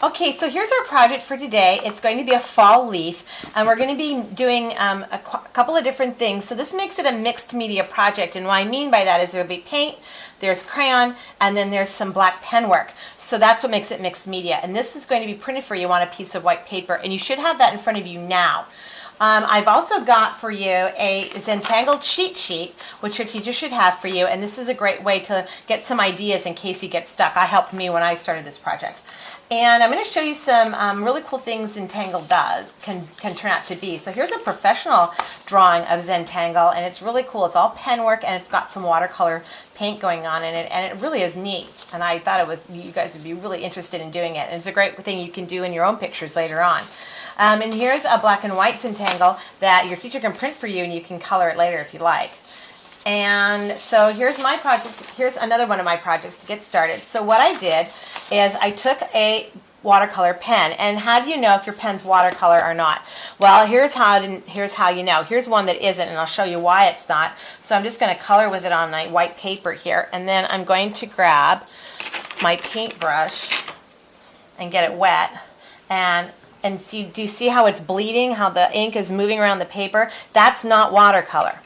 Okay, so here's our project for today. It's going to be a fall leaf, and we're going to be doing a couple of different things. So this makes it a mixed media project, and what I mean by that is there'll be paint, there's crayon, and then there's some black pen work. So that's what makes it mixed media, and this is going to be printed for you on a piece of white paper, and you should have that in front of you now. I've also got for you a Zetangle cheat sheet, which your teacher should have for you, and this is a great way to get some ideas in case you get stuck. I helped me when I started this project. And I'm going to show you some really cool things Zetangle can turn out to be. So here's a professional drawing of Zetangle, and it's really cool. It's all pen work, and it's got some watercolor paint going on in it, and it really is neat. And I thought you guys would be really interested in doing it. And it's a great thing you can do in your own pictures later on. And here's a black and white Zetangle that your teacher can print for you, and you can color it later if you like. And so here's my project. Here's another one of my projects to get started. So what I did is I took a watercolor pen, and how do you know if your pen's watercolor or not? Well, here's how you know. Here's one that isn't, and I'll show you why it's not. So I'm just going to color with it on my white paper here, and then I'm going to grab my paintbrush and get it wet, and see, do you see how it's bleeding, how the ink is moving around the paper? That's not watercolor.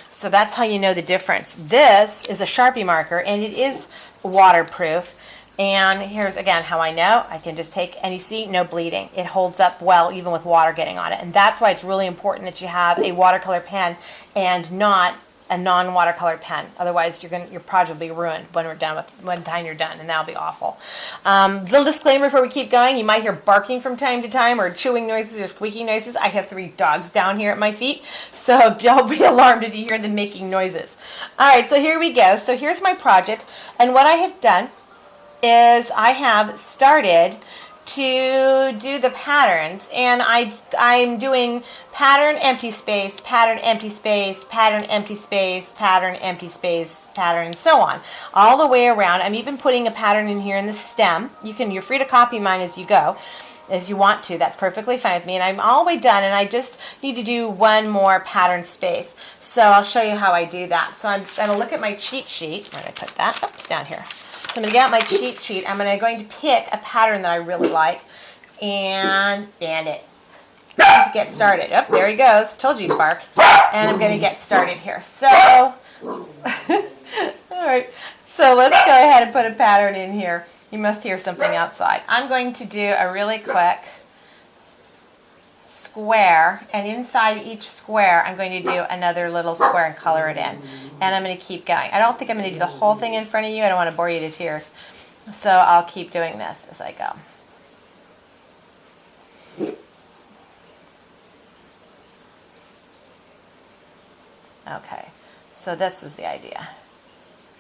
So that's how you know the difference. This is a Sharpie marker, and it is waterproof. And here's again how I know. I can just take, and you see, no bleeding. It holds up well even with water getting on it. And that's why it's really important that you have a watercolor pen and not a non-watercolor pen. Otherwise, your project will be ruined when time you're done, and that'll be awful. Little disclaimer before we keep going: you might hear barking from time to time, or chewing noises, or squeaking noises. I have 3 dogs down here at my feet, so don't be alarmed if you hear them making noises. All right, so here we go. So here's my project, and what I have done is I have started to do the patterns, and I'm doing pattern, empty space, pattern, empty space, pattern, empty space, pattern, empty space, pattern, and so on, all the way around. I'm even putting a pattern in here in the stem. You're free to copy mine as you go, as you want to. That's perfectly fine with me, and I'm all the way done, and I just need to do one more pattern space. So I'll show you how I do that. So I'm going to look at my cheat sheet. Where did I put that? Oops, down here. So I'm going to get out my cheat sheet. I'm going to pick a pattern that I really like and band it. To get started. Oh, there he goes. Told you to bark. And I'm going to get started here. So, all right. So let's go ahead and put a pattern in here. You must hear something outside. I'm going to do a really quick square, and inside each square I'm going to do another little square and color it in. And I'm going to keep going. I don't think I'm going to do the whole thing in front of you. I don't want to bore you to tears. So I'll keep doing this as I go. Okay, so this is the idea.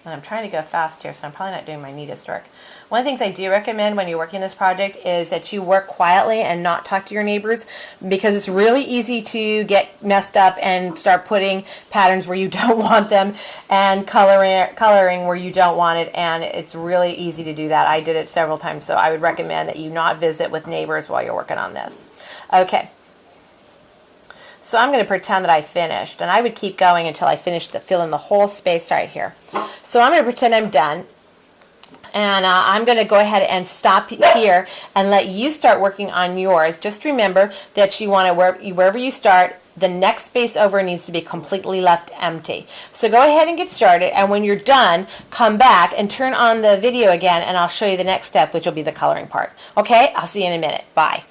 And I'm trying to go fast here, so I'm probably not doing my neatest work. One of the things I do recommend when you're working this project is that you work quietly and not talk to your neighbors, because it's really easy to get messed up and start putting patterns where you don't want them and coloring where you don't want it, and it's really easy to do that. I did it several times, so I would recommend that you not visit with neighbors while you're working on this. Okay. So I'm going to pretend that I finished, and I would keep going until I finish fill in the whole space right here. So I'm going to pretend I'm done, and I'm going to go ahead and stop here and let you start working on yours. Just remember that you want to, wherever you start, the next space over needs to be completely left empty. So go ahead and get started, and when you're done, come back and turn on the video again, and I'll show you the next step, which will be the coloring part. Okay? I'll see you in a minute. Bye.